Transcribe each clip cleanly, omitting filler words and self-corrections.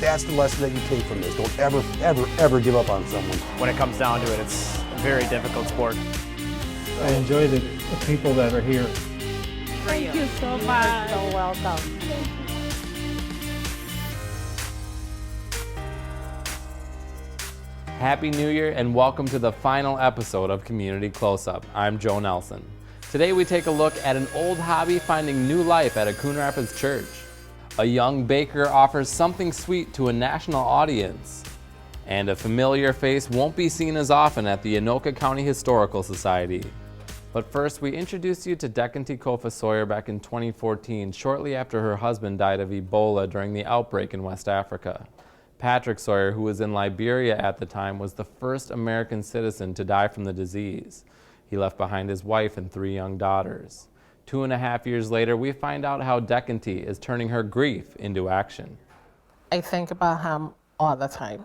that's the lesson that you take from this. Don't ever, ever, ever give up on someone. When it comes down to it, it's a very difficult sport. I enjoy the people that are here. Thank you so much. You're so welcome. Happy New Year and welcome to the final episode of Community Closeup. I'm Joe Nelson. Today we take a look at an old hobby finding new life at a Coon Rapids church. A young baker offers something sweet to a national audience. And a familiar face won't be seen as often at the Anoka County Historical Society. But first, we introduced you to Anoka Sawyer back in 2014, shortly after her husband died of Ebola during the outbreak in West Africa. Patrick Sawyer, who was in Liberia at the time, was the first American citizen to die from the disease. He left behind his wife and 3 young daughters. 2.5 years later, we find out how Decanty is turning her grief into action. I think about him all the time,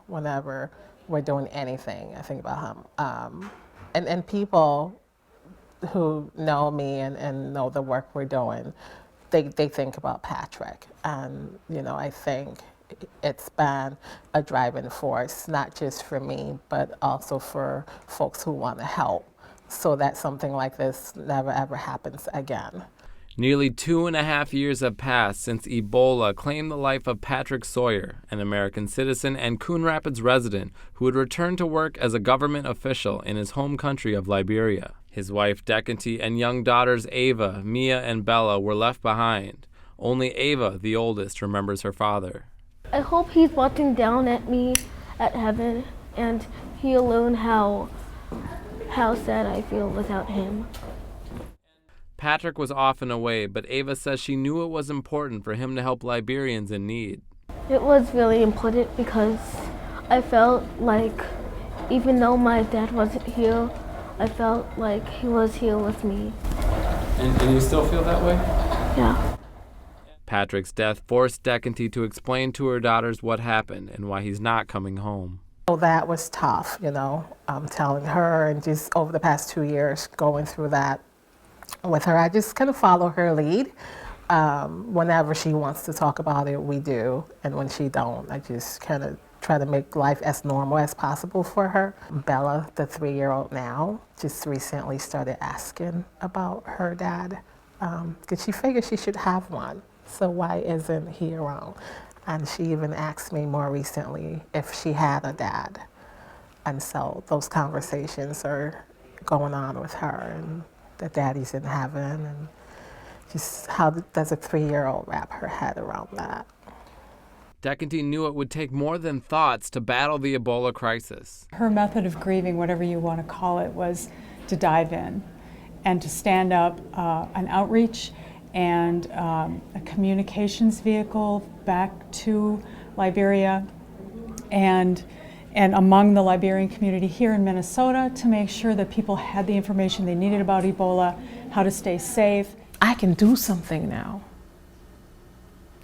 whenever we're doing anything, I think about him. And people who know me and know the work we're doing, they think about Patrick. And, I think it's been a driving force, not just for me, but also for folks who want to help so that something like this never ever happens again. Nearly 2.5 years have passed since Ebola claimed the life of Patrick Sawyer, an American citizen and Coon Rapids resident who had returned to work as a government official in his home country of Liberia. His wife Decanty and young daughters Ava, Mia, and Bella were left behind. Only Ava, the oldest, remembers her father. I hope he's watching down at me at heaven, and he'll learn how sad I feel without him. Patrick was often away, but Ava says she knew it was important for him to help Liberians in need. It was really important because I felt like even though my dad wasn't here, I felt like he was here with me. And you still feel that way? Yeah. Patrick's death forced Decanty to explain to her daughters what happened and why he's not coming home. So that was tough, telling her, and just over the past 2 years going through that with her. I just kind of follow her lead. Whenever she wants to talk about it, we do. And when she don't, I just kind of try to make life as normal as possible for her. Bella, the 3-year-old now, just recently started asking about her dad because she figured she should have one. So why isn't he around? And she even asked me more recently if she had a dad. And so those conversations are going on with her, and the daddy's in heaven, and just how does a 3-year-old wrap her head around that? Decanty knew it would take more than thoughts to battle the Ebola crisis. Her method of grieving, whatever you want to call it, was to dive in and to stand up an outreach and a communications vehicle back to Liberia and among the Liberian community here in Minnesota to make sure that people had the information they needed about Ebola, how to stay safe. I can do something now.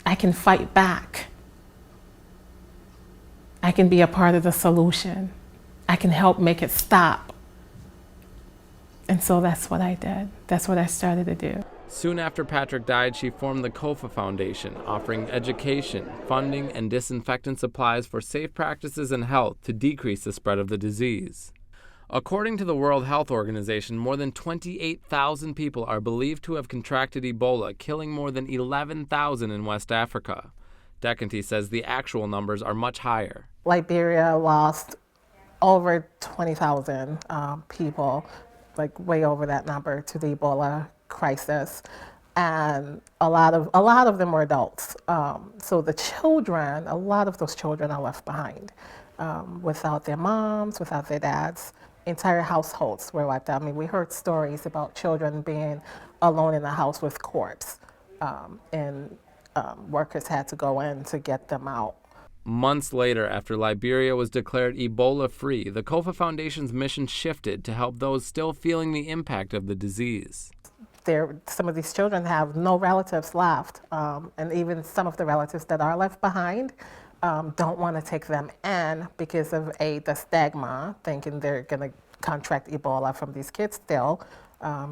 I can fight back. I can be a part of the solution. I can help make it stop. And so that's what I did. That's what I started to do. Soon after Patrick died, she formed the COFA Foundation, offering education, funding, and disinfectant supplies for safe practices and health to decrease the spread of the disease. According to the World Health Organization, more than 28,000 people are believed to have contracted Ebola, killing more than 11,000 in West Africa. Decanty says the actual numbers are much higher. Liberia lost over 20,000 people, like way over that number, to the Ebola crisis, and a lot of them were adults. So the children, a lot of those children are left behind, without their moms, without their dads. Entire households were wiped out. I mean, we heard stories about children being alone in the house with corpse, and workers had to go in to get them out. Months later, after Liberia was declared Ebola-free, the COFA Foundation's mission shifted to help those still feeling the impact of the disease. Some of these children have no relatives left, and even some of the relatives that are left behind don't want to take them in because of the stigma, thinking they're going to contract Ebola from these kids still,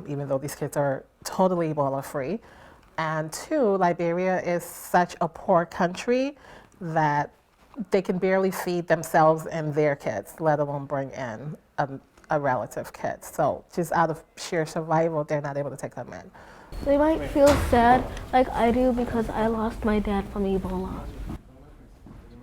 even though these kids are totally Ebola-free. And 2, Liberia is such a poor country that they can barely feed themselves and their kids, let alone bring in a relative kid. So just out of sheer survival, they're not able to take them in. They might feel sad like I do because I lost my dad from Ebola.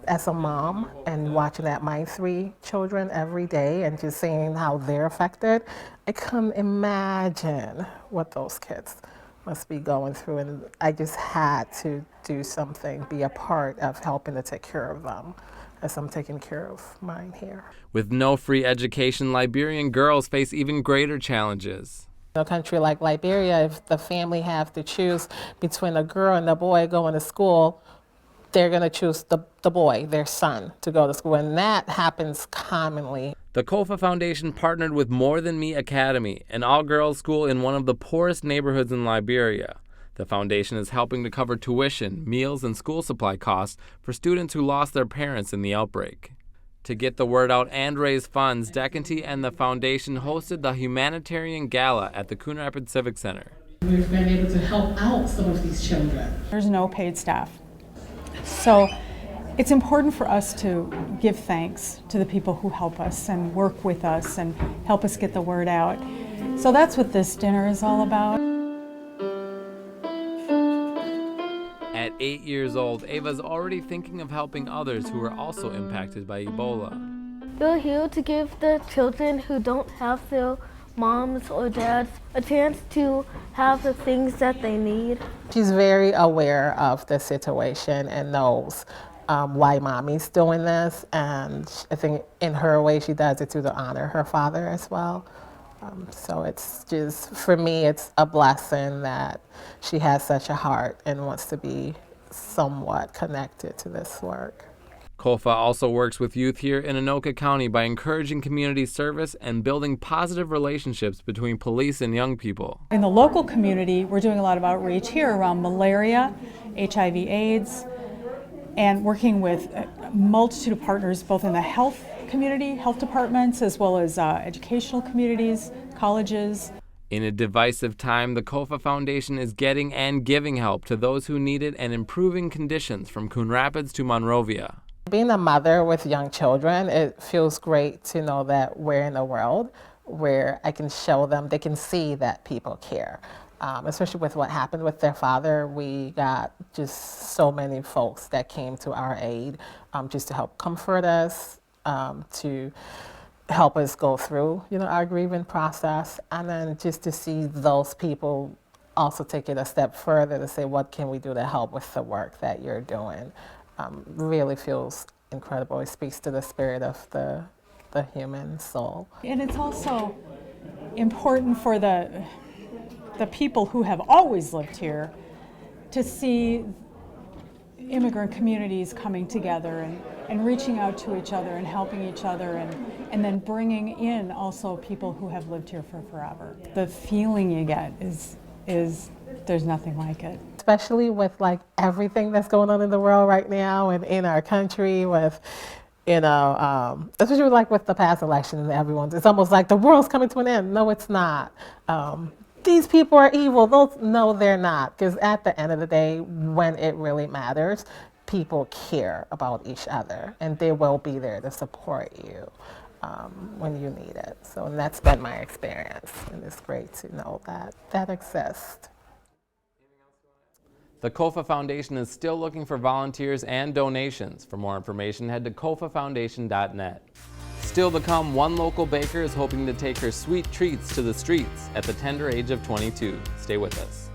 As a mom and watching at my 3 children every day and just seeing how they're affected, I couldn't imagine what those kids must be going through, and I just had to do something, be a part of helping to take care of them as I'm taking care of mine here. With no free education, Liberian girls face even greater challenges. In a country like Liberia, if the family have to choose between a girl and a boy going to school, they're going to choose the boy, their son, to go to school, and that happens commonly. The Kofa Foundation partnered with More Than Me Academy, an all-girls school in one of the poorest neighborhoods in Liberia. The foundation is helping to cover tuition, meals, and school supply costs for students who lost their parents in the outbreak. To get the word out and raise funds, Decanty and the foundation hosted the Humanitarian Gala at the Coon Rapids Civic Center. We've been able to help out some of these children. There's no paid staff. So it's important for us to give thanks to the people who help us and work with us and help us get the word out. So that's what this dinner is all about. At 8 years old, Ava's already thinking of helping others who are also impacted by Ebola. We're here to give the children who don't have their moms or dads a chance to have the things that they need. She's very aware of the situation and knows why mommy's doing this, and I think in her way she does it to honor her father as well. So it's just, for me, it's a blessing that she has such a heart and wants to be somewhat connected to this work. Kofa also works with youth here in Anoka County by encouraging community service and building positive relationships between police and young people. In the local community, we're doing a lot of outreach here around malaria, HIV/AIDS, and working with a multitude of partners both in the health community, health departments, as well as educational communities, colleges. In a divisive time, the Kofa Foundation is getting and giving help to those who need it and improving conditions from Coon Rapids to Monrovia. Being a mother with young children, it feels great to know that we're in a world where I can show them, they can see that people care. Especially with what happened with their father, we got just so many folks that came to our aid just to help comfort us, to help us go through, our grieving process, and then just to see those people also take it a step further to say, what can we do to help with the work that you're doing? Really feels incredible. It speaks to the spirit of the human soul. And it's also important for the people who have always lived here to see immigrant communities coming together and reaching out to each other and helping each other and then bringing in also people who have lived here for forever. The feeling you get is there's nothing like it. Especially with everything that's going on in the world right now and in our country with, especially with the past election and it's almost like the world's coming to an end. No, it's not. These people are evil. No, they're not. Because at the end of the day, when it really matters, people care about each other and they will be there to support you when you need it. So and that's been my experience, and it's great to know that exists. The Kofa Foundation is still looking for volunteers and donations. For more information, head to kofafoundation.net. Still to come, one local baker is hoping to take her sweet treats to the streets at the tender age of 22. Stay with us.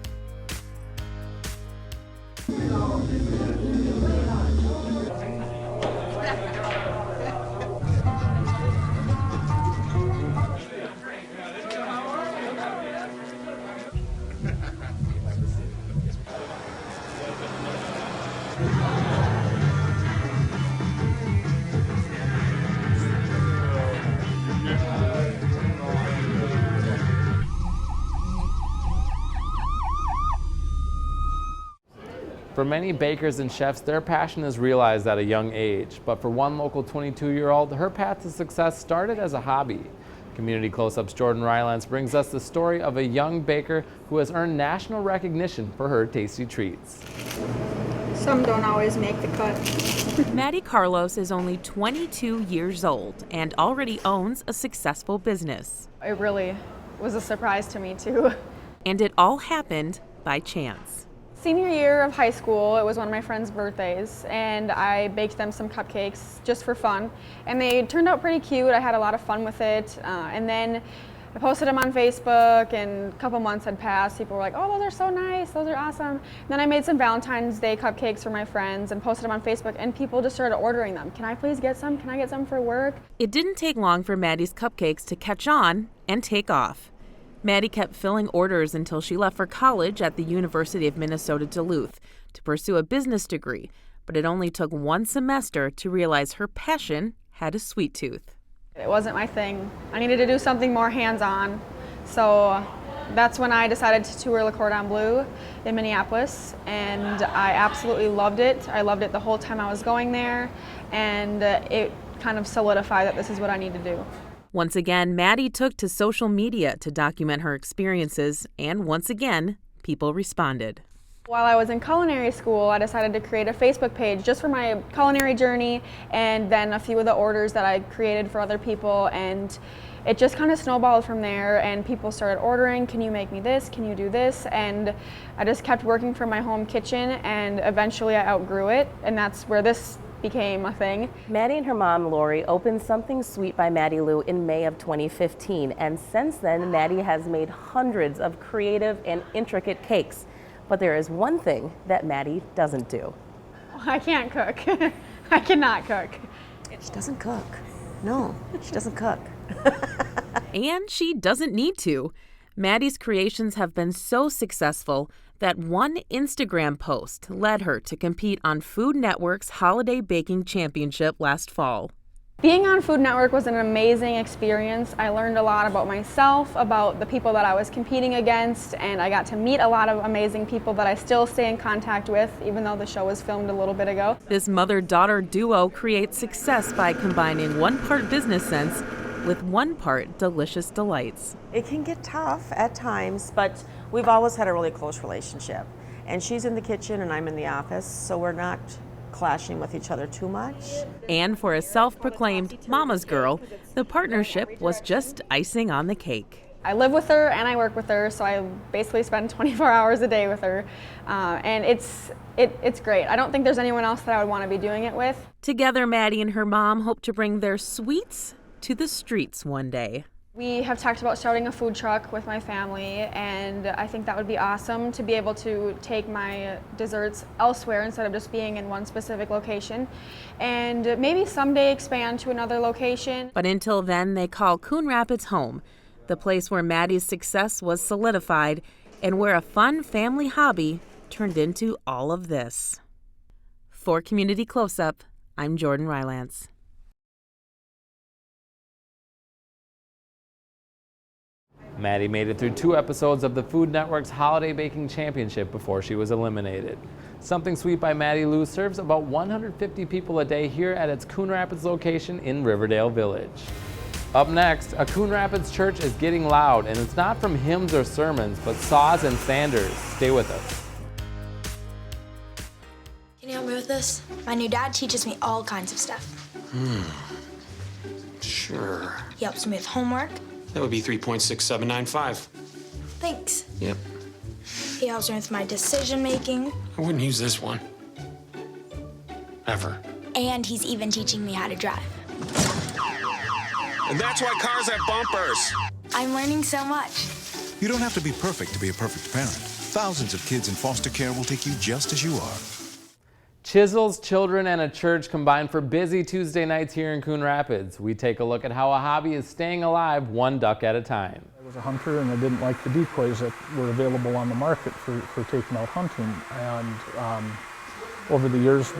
For many bakers and chefs, their passion is realized at a young age. But for one local 22-year-old, her path to success started as a hobby. Community Closeup's Jordan Rylance brings us the story of a young baker who has earned national recognition for her tasty treats. Some don't always make the cut. Maddie Carlos is only 22 years old and already owns a successful business. It really was a surprise to me too. And it all happened by chance. Senior year of high school, it was one of my friends' birthdays, and I baked them some cupcakes just for fun. And they turned out pretty cute. I had a lot of fun with it. And then I posted them on Facebook, and a couple months had passed. People were like, oh, those are so nice, those are awesome. And then I made some Valentine's Day cupcakes for my friends and posted them on Facebook, and people just started ordering them. Can I please get some? Can I get some for work? It didn't take long for Maddie's cupcakes to catch on and take off. Maddie kept filling orders until she left for college at the University of Minnesota Duluth to pursue a business degree, but it only took one semester to realize her passion had a sweet tooth. It wasn't my thing. I needed to do something more hands-on. So that's when I decided to tour Le Cordon Bleu in Minneapolis, and I absolutely loved it. I loved it the whole time I was going there, and it kind of solidified that this is what I need to do. Once again, Maddie took to social media to document her experiences, and once again, people responded. While I was in culinary school, I decided to create a Facebook page just for my culinary journey, and then a few of the orders that I created for other people, and it just kind of snowballed from there, and people started ordering, can you make me this, can you do this, and I just kept working from my home kitchen, and eventually I outgrew it, and that's where this became a thing. Maddie and her mom, Lori, opened Something Sweet by Maddie Lou in May of 2015, and since then, Maddie has made hundreds of creative and intricate cakes. But there is one thing that Maddie doesn't do. I can't cook. I cannot cook. She doesn't cook. No, she doesn't cook. And she doesn't need to. Maddie's creations have been so successful that one Instagram post led her to compete on Food Network's Holiday Baking Championship last fall. Being on Food Network was an amazing experience. I learned a lot about myself, about the people that I was competing against, and I got to meet a lot of amazing people that I still stay in contact with, even though the show was filmed a little bit ago. This mother-daughter duo creates success by combining one part business sense with one part delicious delights. It can get tough at times, but we've always had a really close relationship. And she's in the kitchen and I'm in the office, so we're not clashing with each other too much. And for a self-proclaimed mama's girl, the partnership was just icing on the cake. I live with her and I work with her, so I basically spend 24 hours a day with her, and it's great. I don't think there's anyone else that I would want to be doing it with. Together, Maddie and her mom hope to bring their sweets to the streets one day. We have talked about starting a food truck with my family, and I think that would be awesome to be able to take my desserts elsewhere instead of just being in one specific location, and maybe someday expand to another location. But until then, they call Coon Rapids home, the place where Maddie's success was solidified and where a fun family hobby turned into all of this. For Community Closeup, I'm Jordan Rylance. Maddie made it through 2 episodes of the Food Network's Holiday Baking Championship before she was eliminated. Something Sweet by Maddie Lou serves about 150 people a day here at its Coon Rapids location in Riverdale Village. Up next, a Coon Rapids church is getting loud, and it's not from hymns or sermons, but saws and sanders. Stay with us. Can you help me with this? My new dad teaches me all kinds of stuff. Sure. He helps me with homework. That would be 3.6795. Thanks. Yep. He helps me with my decision making. I wouldn't use this one. Ever. And he's even teaching me how to drive. And that's why cars have bumpers. I'm learning so much. You don't have to be perfect to be a perfect parent. Thousands of kids in foster care will take you just as you are. Chisels, children, and a church combine for busy Tuesday nights here in Coon Rapids. We take a look at how a hobby is staying alive one duck at a time. I was a hunter and I didn't like the decoys that were available on the market for taking out hunting. And over the years,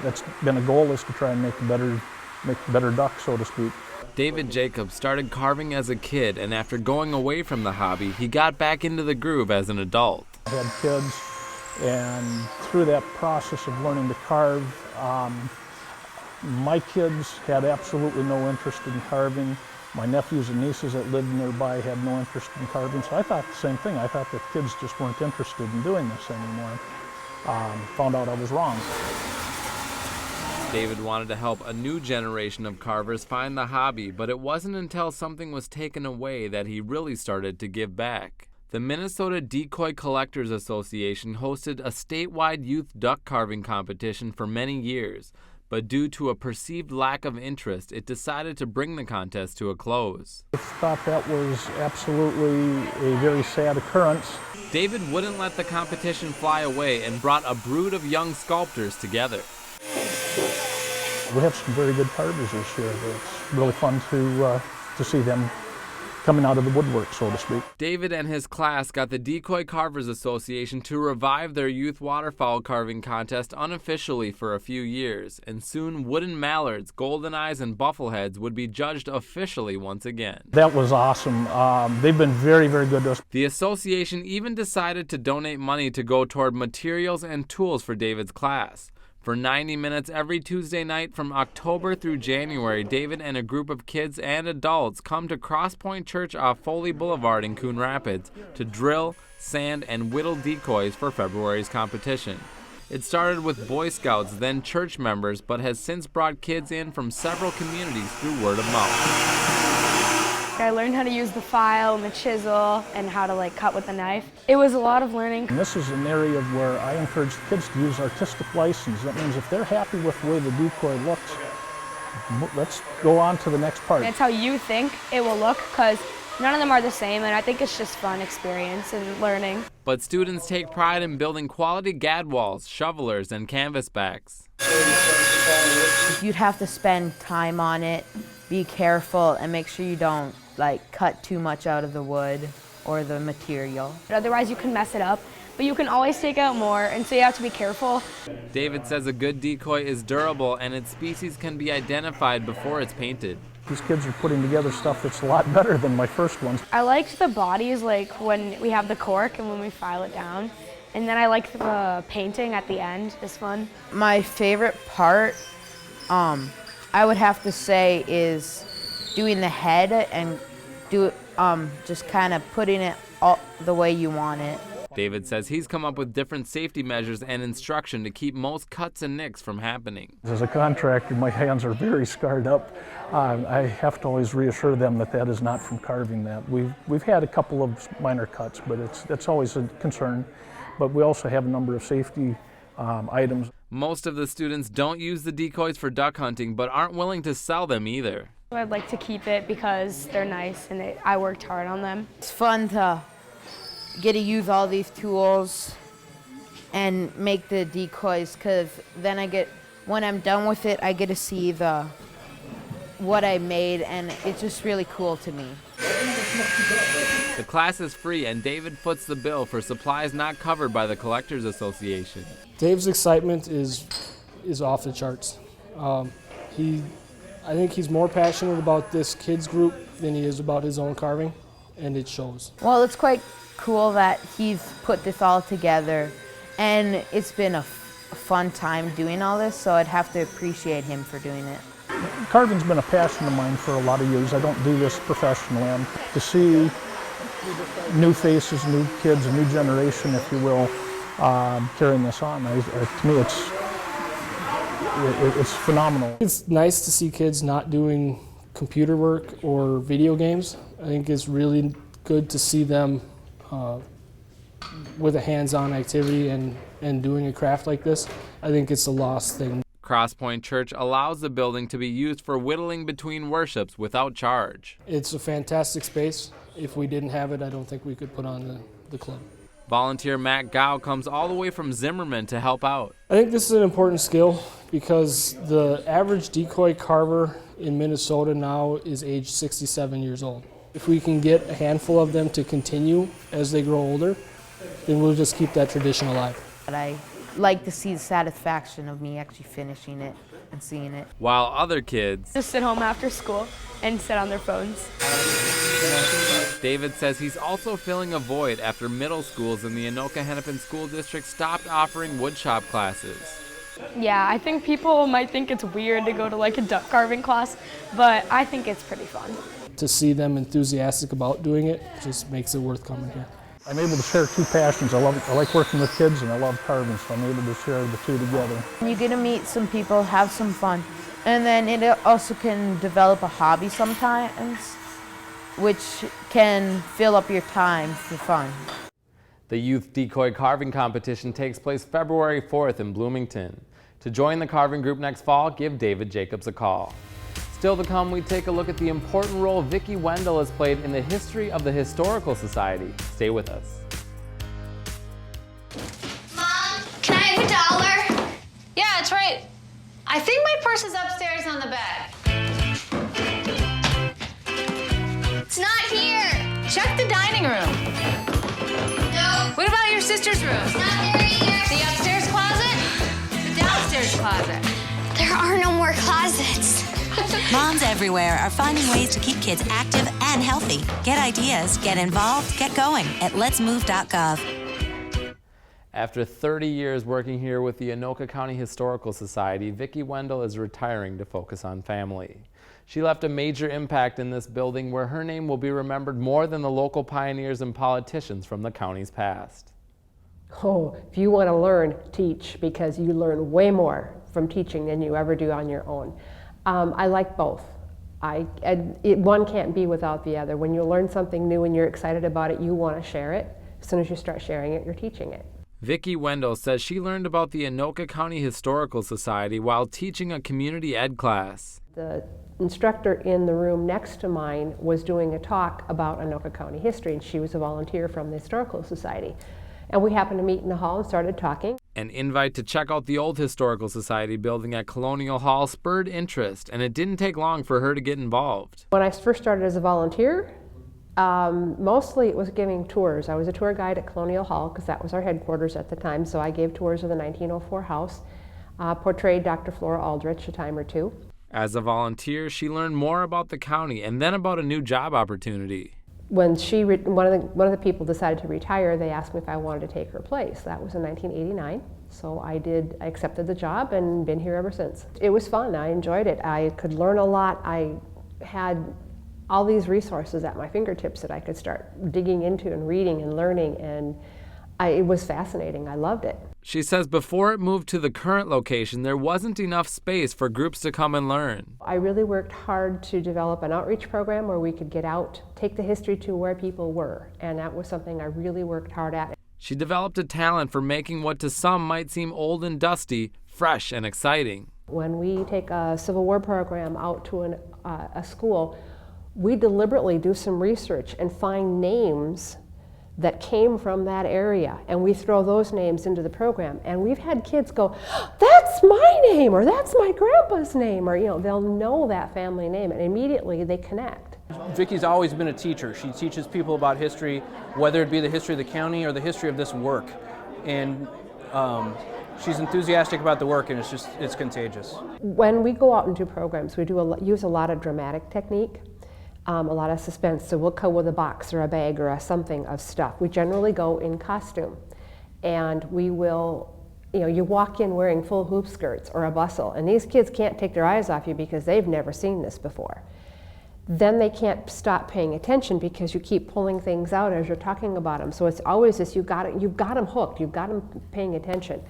that's been a goal, is to try and make a better duck, so to speak. David Jacobs started carving as a kid, and after going away from the hobby, he got back into the groove as an adult. I had kids, and through that process of learning to carve, my kids had absolutely no interest in carving. My nephews and nieces that lived nearby had no interest in carving, so I thought the same thing. I thought that kids just weren't interested in doing this anymore. Found out I was wrong. David wanted to help a new generation of carvers find the hobby, but it wasn't until something was taken away that he really started to give back. The Minnesota Decoy Collectors Association hosted a statewide youth duck carving competition for many years, but due to a perceived lack of interest, it decided to bring the contest to a close. I thought that was absolutely a very sad occurrence. David wouldn't let the competition fly away and brought a brood of young sculptors together. We have some very good carvers this year. It's really fun to see them coming out of the woodwork, so to speak. David and his class got the Decoy Carvers Association to revive their youth waterfowl carving contest unofficially for a few years, and soon wooden mallards, golden eyes, and buffleheads would be judged officially once again. That was awesome. They've been very, very good to us. The association even decided to donate money to go toward materials and tools for David's class. For 90 minutes every Tuesday night from October through January, David and a group of kids and adults come to Cross Point Church off Foley Boulevard in Coon Rapids to drill, sand, and whittle decoys for February's competition. It started with Boy Scouts, then church members, but has since brought kids in from several communities through word of mouth. I learned how to use the file and the chisel and how to cut with the knife. It was a lot of learning. And this is an area where I encourage the kids to use artistic license. That means if they're happy with the way the decoy looks, let's go on to the next part. It's how you think it will look, because none of them are the same, and I think it's just fun experience and learning. But students take pride in building quality gad walls, shovelers, and canvasbacks. You'd have to spend time on it, be careful, and make sure you don't cut too much out of the wood or the material. Otherwise you can mess it up, but you can always take out more, and so you have to be careful. David says a good decoy is durable and its species can be identified before it's painted. These kids are putting together stuff that's a lot better than my first ones. I liked the bodies, when we have the cork and when we file it down. And then I like the painting at the end. It's fun. My favorite part, I would have to say, is doing the head and just kind of putting it all the way you want it. David says he's come up with different safety measures and instruction to keep most cuts and nicks from happening. As a contractor, my hands are very scarred up. I have to always reassure them that that is not from carving that. We've had a couple of minor cuts, but it's always a concern. But we also have a number of safety items. Most of the students don't use the decoys for duck hunting, but aren't willing to sell them either. I'd like to keep it because they're nice and I worked hard on them. It's fun to get to use all these tools and make the decoys, because then when I'm done with it, I get to see what I made, and it's just really cool to me. The class is free, and David foots the bill for supplies not covered by the Collectors Association. Dave's excitement is off the charts. I think he's more passionate about this kids group than he is about his own carving, and it shows. Well, it's quite cool that he's put this all together, and it's been a fun time doing all this, so I'd have to appreciate him for doing it. Carving's been a passion of mine for a lot of years. I don't do this professionally. And to see new faces, new kids, a new generation, if you will, carrying this on, to me it's phenomenal. It's nice to see kids not doing computer work or video games. I think it's really good to see them with a hands-on activity and doing a craft like this. I think it's a lost thing. Cross Point Church allows the building to be used for whittling between worships without charge. It's a fantastic space. If we didn't have it, I don't think we could put on the club. Volunteer Matt Gow comes all the way from Zimmerman to help out. I think this is an important skill because the average decoy carver in Minnesota now is age 67 years old. If we can get a handful of them to continue as they grow older, then we'll just keep that tradition alive. But I like to see the satisfaction of me actually finishing it and seeing it. While other kids just sit home after school and sit on their phones. David says he's also filling a void after middle schools in the Anoka Hennepin School District stopped offering woodshop classes. Yeah, I think people might think it's weird to go to a duck carving class, but I think it's pretty fun. To see them enthusiastic about doing it just makes it worth coming here. I'm able to share two passions. I like working with kids and I love carving, so I'm able to share the two together. You get to meet some people, have some fun, and then it also can develop a hobby sometimes, which can fill up your time for fun. The Youth Decoy Carving Competition takes place February 4th in Bloomington. To join the carving group next fall, give David Jacobs a call. Still to come, we take a look at the important role Vicki Wendell has played in the history of the Historical Society. Stay with us. Mom, can I have $1? Yeah, it's right. I think my purse is upstairs on the bed. It's not here. Check the dining room. No. What about your sister's room? It's not there either. The upstairs closet? The downstairs closet? There are no more closets. Moms everywhere are finding ways to keep kids active and healthy. Get ideas, get involved, get going at letsmove.gov. After 30 years working here with the Anoka County Historical Society, Vicki Wendell is retiring to focus on family. She left a major impact in this building where her name will be remembered more than the local pioneers and politicians from the county's past. Oh, if you want to learn, teach, because you learn way more from teaching than you ever do on your own. I like both. One can't be without the other. When you learn something new and you're excited about it, you want to share it. As soon as you start sharing it, you're teaching it. Vicki Wendell says she learned about the Anoka County Historical Society while teaching a community ed class. The instructor in the room next to mine was doing a talk about Anoka County history, and she was a volunteer from the Historical Society. And we happened to meet in the hall and started talking. An invite to check out the old Historical Society building at Colonial Hall spurred interest, and it didn't take long for her to get involved. When I first started as a volunteer, mostly it was giving tours. I was a tour guide at Colonial Hall because that was our headquarters at the time, so I gave tours of the 1904 house, portrayed Dr. Flora Aldrich a time or two. As a volunteer, she learned more about the county and then about a new job opportunity. When one of the people decided to retire, they asked me if I wanted to take her place. That was in 1989. So I accepted the job and been here ever since. It was fun. I enjoyed it. I could learn a lot. I had all these resources at my fingertips that I could start digging into and reading and learning, and it was fascinating. I loved it. She says before it moved to the current location, there wasn't enough space for groups to come and learn. I really worked hard to develop an outreach program where we could get out, take the history to where people were, and that was something I really worked hard at. She developed a talent for making what to some might seem old and dusty, fresh and exciting. When we take a Civil War program out to a school, we deliberately do some research and find names that came from that area, and we throw those names into the program. And we've had kids go, that's my name, or that's my grandpa's name, or they'll know that family name, and immediately they connect. Vicki's always been a teacher. She teaches people about history, whether it be the history of the county or the history of this work. And she's enthusiastic about the work, and it's contagious. When we go out and do programs, we use a lot of dramatic technique. A lot of suspense, so we'll go with a box or a bag or something of stuff. We generally go in costume, and we will, you walk in wearing full hoop skirts or a bustle, and these kids can't take their eyes off you because they've never seen this before. Then they can't stop paying attention because you keep pulling things out as you're talking about them. So it's always this, you've got them hooked, you've got them paying attention.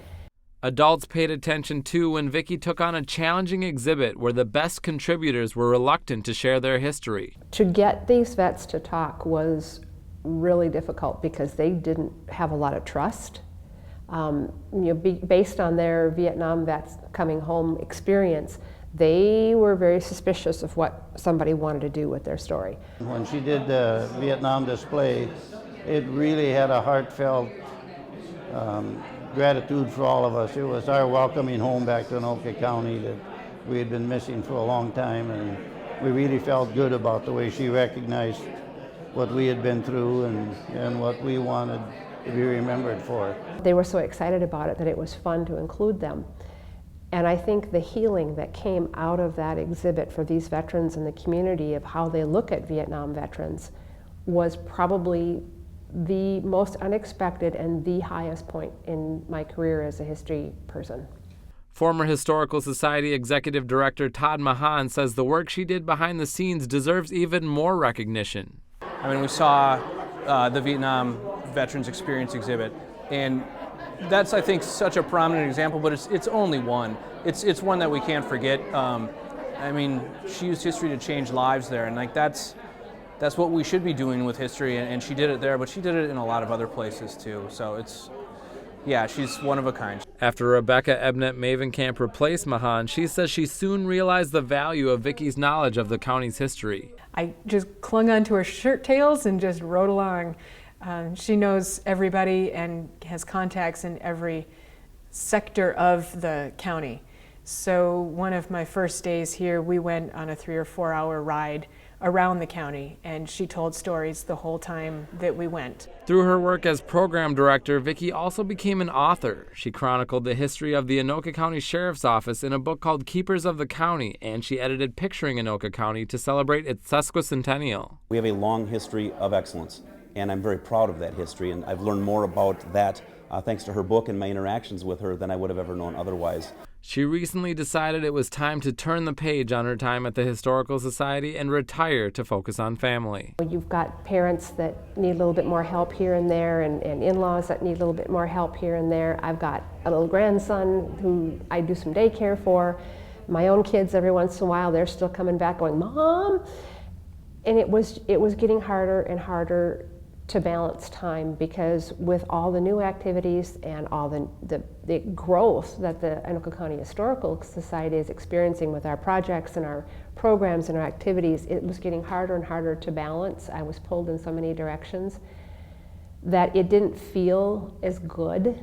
Adults paid attention too when Vicki took on a challenging exhibit where the best contributors were reluctant to share their history. To get these vets to talk was really difficult because they didn't have a lot of trust. Based on their Vietnam vets coming home experience, they were very suspicious of what somebody wanted to do with their story. When she did the Vietnam display, it really had a heartfelt gratitude for all of us. It was our welcoming home back to Anoka County that we had been missing for a long time, and we really felt good about the way she recognized what we had been through and what we wanted to be remembered for. They were so excited about it that it was fun to include them. And I think the healing that came out of that exhibit for these veterans in the community of how they look at Vietnam veterans was probably the most unexpected and the highest point in my career as a history person. Former Historical Society Executive Director Todd Mahan says the work she did behind the scenes deserves even more recognition. I mean, we saw the Vietnam Veterans Experience exhibit. And that's, I think, such a prominent example, but it's only one. It's one that we can't forget. I mean, she used history to change lives there, and like that's what we should be doing with history, and she did it there, but she did it in a lot of other places too. So yeah, she's one of a kind. After Rebecca Ebnet-Mavenkamp replaced Mahan, she says she soon realized the value of Vicky's knowledge of the county's history. I just clung onto her shirt tails and just rode along. She knows everybody and has contacts in every sector of the county. So one of my first days here, we went on a 3 or 4 hour ride around the county, and she told stories the whole time that we went. Through her work as program director, Vicky also became an author. She chronicled the history of the Anoka County Sheriff's Office in a book called Keepers of the County, and she edited Picturing Anoka County to celebrate its sesquicentennial. We have a long history of excellence, and I'm very proud of that history, and I've learned more about that thanks to her book and my interactions with her than I would have ever known otherwise. She recently decided it was time to turn the page on her time at the Historical Society and retire to focus on family. You've got parents that need a little bit more help here and there, and in-laws that need a little bit more help here and there. I've got a little grandson who I do some daycare for. My own kids, every once in a while, they're still coming back going, "Mom!" And it was getting harder and harder to balance time, because with all the new activities and all the growth that the Anoka County Historical Society is experiencing with our projects and our programs and our activities, it was getting harder and harder to balance. I was pulled in so many directions that it didn't feel as good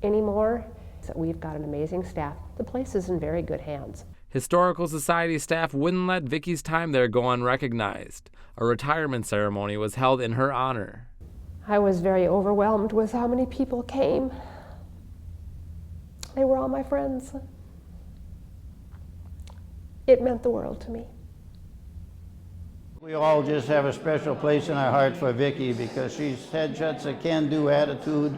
anymore. So we've got an amazing staff. The place is in very good hands. Historical Society staff wouldn't let Vicky's time there go unrecognized. A retirement ceremony was held in her honor. I was very overwhelmed with how many people came. They were all my friends. It meant the world to me. We all just have a special place in our heart for Vicky, because she's had such a can-do attitude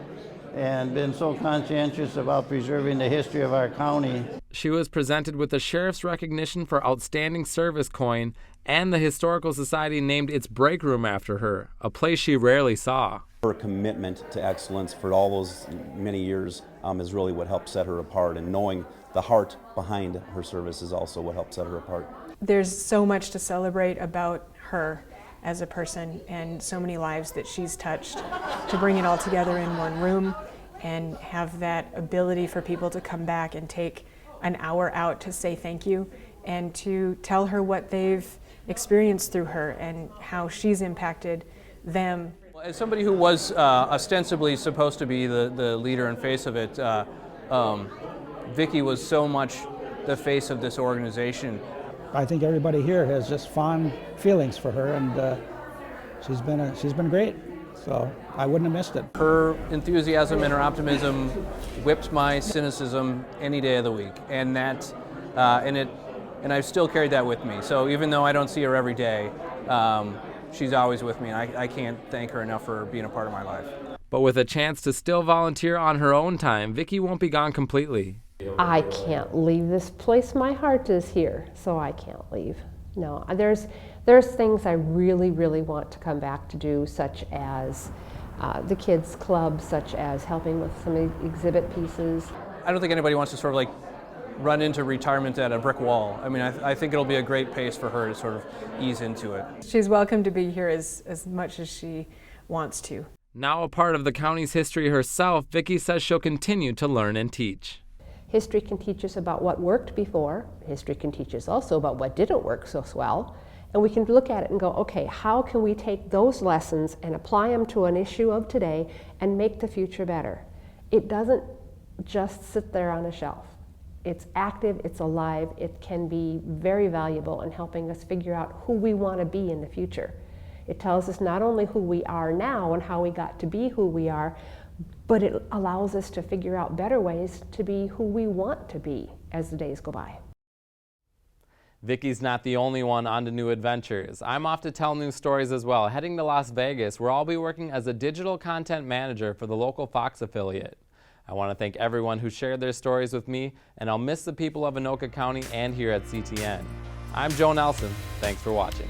and been so conscientious about preserving the history of our county. She was presented with the Sheriff's Recognition for Outstanding Service coin, and the Historical Society named its break room after her, a place she rarely saw. Her commitment to excellence for all those many years is really what helped set her apart, and knowing the heart behind her service is also what helped set her apart. There's so much to celebrate about her as a person, and so many lives that she's touched. To bring it all together in one room and have that ability for people to come back and take an hour out to say thank you and to tell her what they've experienced through her and how she's impacted them. As somebody who was ostensibly supposed to be the leader and face of it, Vicky was so much the face of this organization. I think everybody here has just fond feelings for her, and she's been great. So I wouldn't have missed it. Her enthusiasm and her optimism whipped my cynicism any day of the week, and I've still carried that with me. So even though I don't see her every day, she's always with me, and I can't thank her enough for being a part of my life. But with a chance to still volunteer on her own time, Vicky won't be gone completely. I can't leave this place. My heart is here, so I can't leave. No, there's things I really, really want to come back to do, such as the kids club, such as helping with some exhibit pieces. I don't think anybody wants to sort of like run into retirement at a brick wall. I mean, I think it'll be a great pace for her to sort of ease into it. She's welcome to be here as much as she wants to. Now a part of the county's history herself, Vicky says she'll continue to learn and teach. History can teach us about what worked before. History can teach us also about what didn't work so well. And we can look at it and go, okay, how can we take those lessons and apply them to an issue of today and make the future better? It doesn't just sit there on a shelf. It's active, it's alive, it can be very valuable in helping us figure out who we want to be in the future. It tells us not only who we are now and how we got to be who we are, but it allows us to figure out better ways to be who we want to be as the days go by. Vicky's not the only one on to new adventures. I'm off to tell new stories as well, heading to Las Vegas, where I'll be working as a digital content manager for the local Fox affiliate. I want to thank everyone who shared their stories with me, and I'll miss the people of Anoka County and here at CTN. I'm Joe Nelson. Thanks for watching.